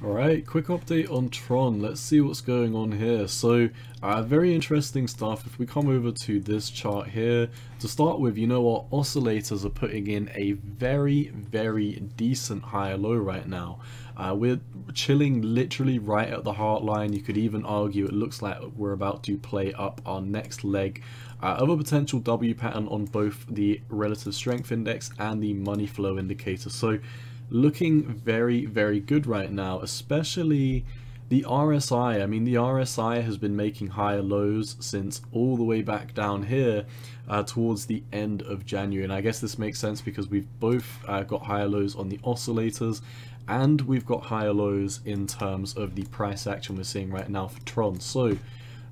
Alright, quick update on Tron. Let's see what's going on here. So, very interesting stuff. If we come over to this chart here, to start with, you know what, oscillators are putting in a very decent higher low right now. We're chilling literally right at the heart line. You could even argue it looks like we're about to play up our next leg of a potential W pattern on both the relative strength index and the money flow indicator. So, looking very good right now, especially the RSI. I mean, the RSI has been making higher lows since all the way back down here towards the end of January, and I guess this makes sense because we've both got higher lows on the oscillators and we've got higher lows in terms of the price action we're seeing right now for Tron. So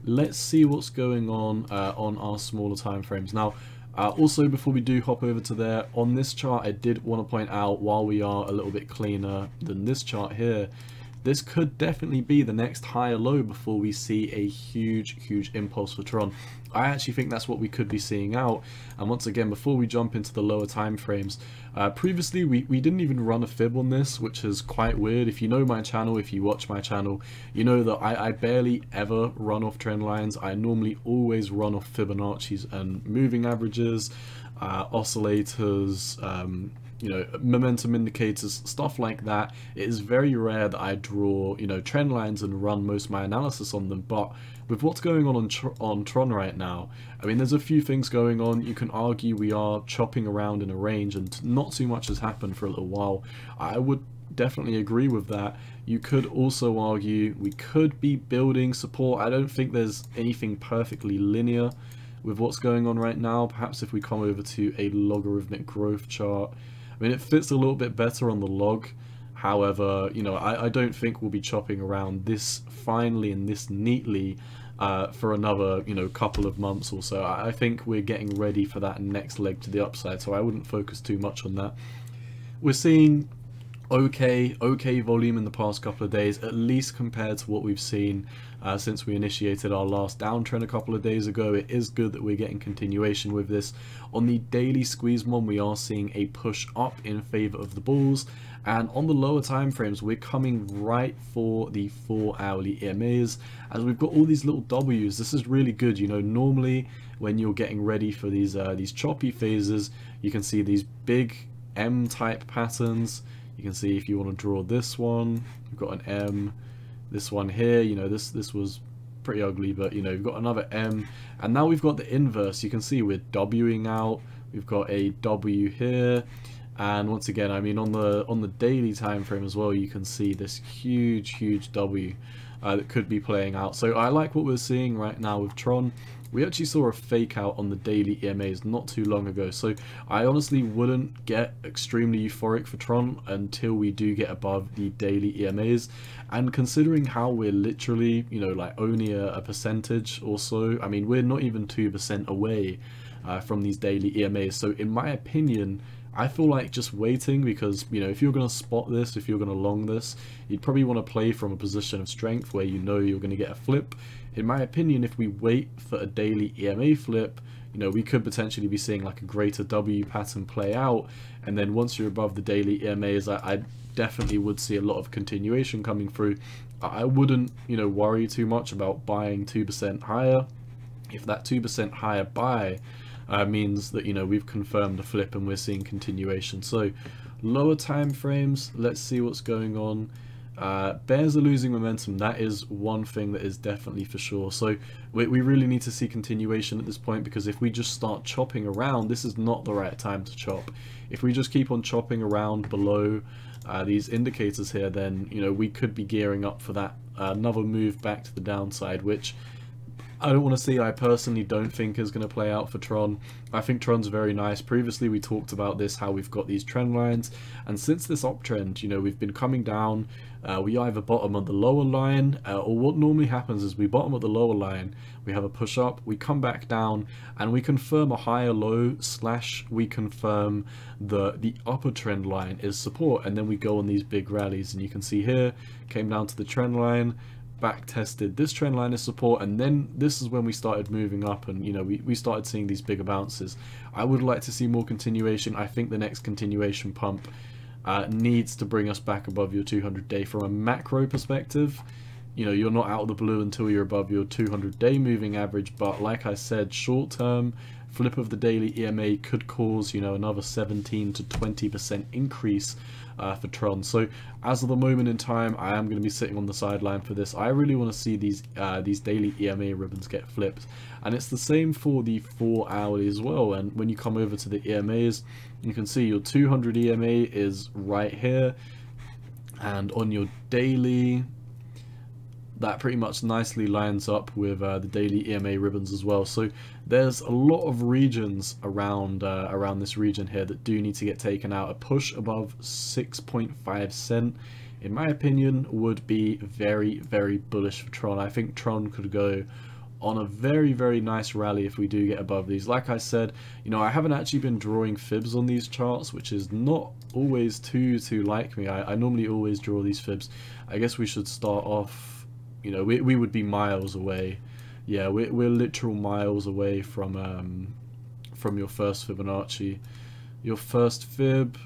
let's see what's going on our smaller time frames now. Also, before we do hop over to there, on this chart I did want to point out, while we are a little bit cleaner than this chart here, this could definitely be the next higher low before we see a huge impulse for Tron. I actually think that's what we could be seeing out. And once again, before we jump into the lower time frames, previously we didn't even run a fib on this, which is quite weird. If you know my channel, if you watch my channel, you know that I barely ever run off trend lines. I normally always run off Fibonacci's and moving averages, oscillators, you know, momentum indicators, stuff like that. It is very rare that I draw, you know, trend lines and run most of my analysis on them. But with what's going on Tron right now, I mean, there's a few things going on. You can argue we are chopping around in a range and not too much has happened for a little while. I would definitely agree with that. You could also argue we could be building support. I don't think there's anything perfectly linear with what's going on right now. Perhaps if we come over to a logarithmic growth chart, I mean, it fits a little bit better on the log. However, you know, I don't think we'll be chopping around this finely and this neatly for another, you know, couple of months or so. I think we're getting ready for that next leg to the upside, so I wouldn't focus too much on that. We're seeing okay volume in the past couple of days, at least compared to what we've seen since we initiated our last downtrend a couple of days ago. It is good that we're getting continuation with this. On the daily squeeze mon, we are seeing a push up in favor of the bulls, and on the lower time frames we're coming right for the 4 hourly EMAs as we've got all these little W's. This is really good. You know, normally when you're getting ready for these choppy phases, you can see these big M type patterns. You can see, if you want to draw this one, you've got an M. This one here, you know, this was pretty ugly, but you know, you've got another M, and now we've got the inverse. You can see we're Wing out. We've got a W here, and once again, I mean, on the daily time frame as well, you can see this huge W that could be playing out. So I like what we're seeing right now with Tron. We actually saw a fake out on the daily EMAs not too long ago, so I honestly wouldn't get extremely euphoric for Tron until we do get above the daily EMAs. And considering how we're literally, you know, like only a percentage or so, I mean, we're not even 2% away from these daily EMAs. So in my opinion, I feel like just waiting, because, you know, if you're going to spot this, if you're going to long this, you'd probably want to play from a position of strength where you know you're going to get a flip. In my opinion, if we wait for a daily EMA flip, you know, we could potentially be seeing like a greater W pattern play out, and then once you're above the daily EMAs, I definitely would see a lot of continuation coming through. I wouldn't, you know, worry too much about buying 2% higher. If that 2% higher buy means that, you know, we've confirmed a flip and we're seeing continuation. So lower time frames, let's see what's going on. Bears are losing momentum. That is one thing that is definitely for sure. So we really need to see continuation at this point, because if we just start chopping around, this is not the right time to chop. If we just keep on chopping around below these indicators here, then, you know, we could be gearing up for that another move back to the downside, which I don't want to see. I personally don't think is going to play out for Tron. I think Tron's very nice. Previously we talked about this, how we've got these trend lines, and since this uptrend, you know, we've been coming down. We either bottom at the lower line, or what normally happens is we bottom at the lower line, we have a push up, we come back down, and we confirm a higher low / we confirm the upper trend line is support, and then we go on these big rallies. And you can see here, came down to the trend line, back tested this trend line as support, and then this is when we started moving up, and you know, we started seeing these bigger bounces. I would like to see more continuation. I think the next continuation pump needs to bring us back above your 200-day from a macro perspective. You know, you're not out of the blue until you're above your 200-day moving average, but like I said, short term flip of the daily EMA could cause, you know, another 17 to 20% increase for Tron. So as of the moment in time, I am going to be sitting on the sideline for this. I really want to see these daily EMA ribbons get flipped, and it's the same for the 4 hourly as well. And when you come over to the EMAs, you can see your 200 EMA is right here, and on your daily, that pretty much nicely lines up with the daily EMA ribbons as well. So there's a lot of regions around this region here that do need to get taken out. A push above 6.5 cent, in my opinion, would be very, very bullish for Tron. I think Tron could go on a very, very nice rally if we do get above these. Like I said, you know, I haven't actually been drawing fibs on these charts, which is not always too like me. I normally always draw these fibs. I guess we should start off, you know, we would be miles away. Yeah, we're literal miles away from your first Fibonacci. Your first fib,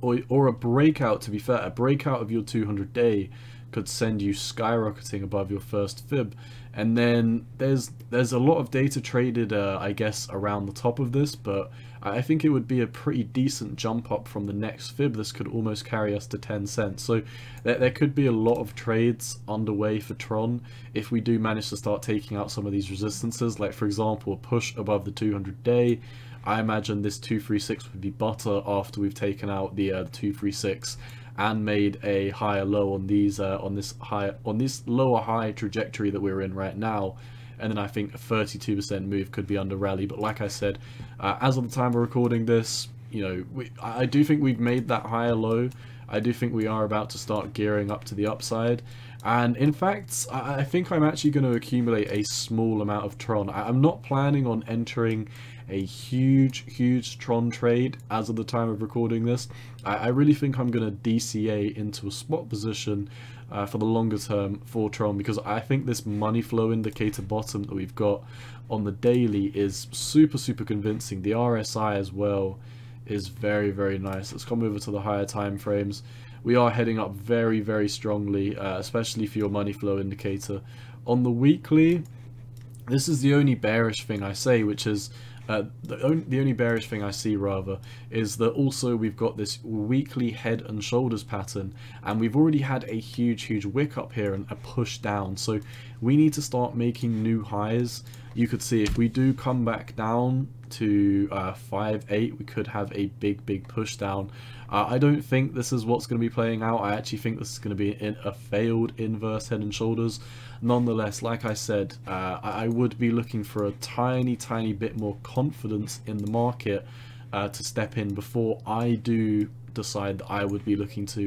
or a breakout, to be fair, a breakout of your 200-day could send you skyrocketing above your first fib. And then there's a lot of data traded, I guess, around the top of this, but I think it would be a pretty decent jump up from the next fib. This could almost carry us to 10 cents. So there could be a lot of trades underway for Tron if we do manage to start taking out some of these resistances. Like, for example, a push above the 200-day. I imagine this 236 would be butter after we've taken out the 236 and made a higher low on these on this lower high trajectory that we're in right now. And then I think a 32% move could be under rally. But like I said, as of the time we're recording this, you know, I do think we've made that higher low. I do think we are about to start gearing up to the upside. And in fact, I think I'm actually going to accumulate a small amount of Tron. I'm not planning on entering a huge Tron trade as of the time of recording this. I really think I'm going to DCA into a spot position for the longer term for Tron, because I think this money flow indicator bottom that we've got on the daily is super convincing. The RSI as well is very nice. Let's come over to the higher time frames. We are heading up very strongly, especially for your money flow indicator. On the weekly, this is the only bearish thing I say, which is the only bearish thing I see rather is that also we've got this weekly head and shoulders pattern, and we've already had a huge wick up here and a push down. So we need to start making new highs. You could see if we do come back down to 5.8, we could have a big push down. I don't think this is what's going to be playing out. I actually think this is going to be a failed inverse head and shoulders. Nonetheless, like I said, I would be looking for a tiny bit more confidence in the market to step in before I do decide that I would be looking to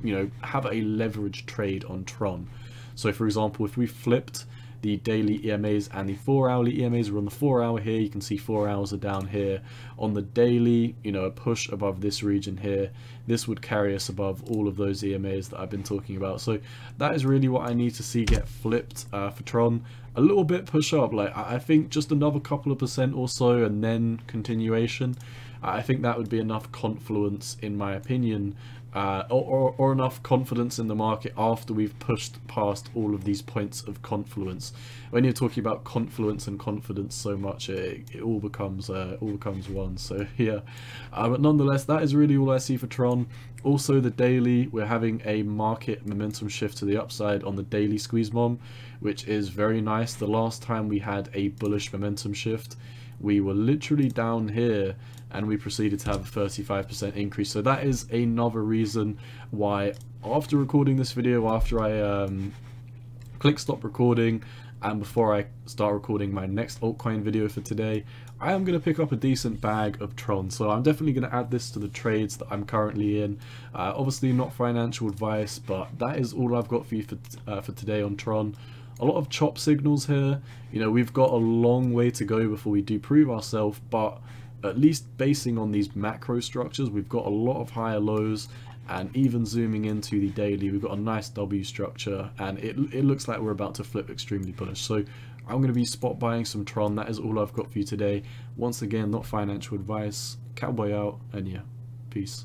you know, have a leverage trade on Tron. So for example, if we flipped the daily EMAs and the 4 hourly EMAs, we're on the 4 hour here, you can see 4 hours are down here. On the daily, you know, a push above this region here, this would carry us above all of those EMAs that I've been talking about. So that is really what I need to see get flipped for Tron. A little bit push up, like I think just another couple of percent or so, and then continuation. I think that would be enough confluence, in my opinion, or enough confidence in the market after we've pushed past all of these points of confluence. When you're talking about confluence and confidence so much, it all becomes one. So yeah, but nonetheless, that is really all I see for Tron. Also, the daily, we're having a market momentum shift to the upside on the daily squeeze mom, which is very nice. The last time we had a bullish momentum shift, we were literally down here and we proceeded to have a 35% increase. So that is another reason why, after recording this video, after I click stop recording and before I start recording my next altcoin video for today, I am going to pick up a decent bag of Tron. So I'm definitely going to add this to the trades that I'm currently in. Obviously not financial advice, but that is all I've got for you for today on Tron. A lot of chop signals here. You know, we've got a long way to go before we do prove ourselves, but at least basing on these macro structures, we've got a lot of higher lows, and even zooming into the daily, we've got a nice W structure, and it looks like we're about to flip extremely bullish. So I'm going to be spot buying some Tron. That is all I've got for you today. Once again, not financial advice. Cowboy out, and yeah, peace.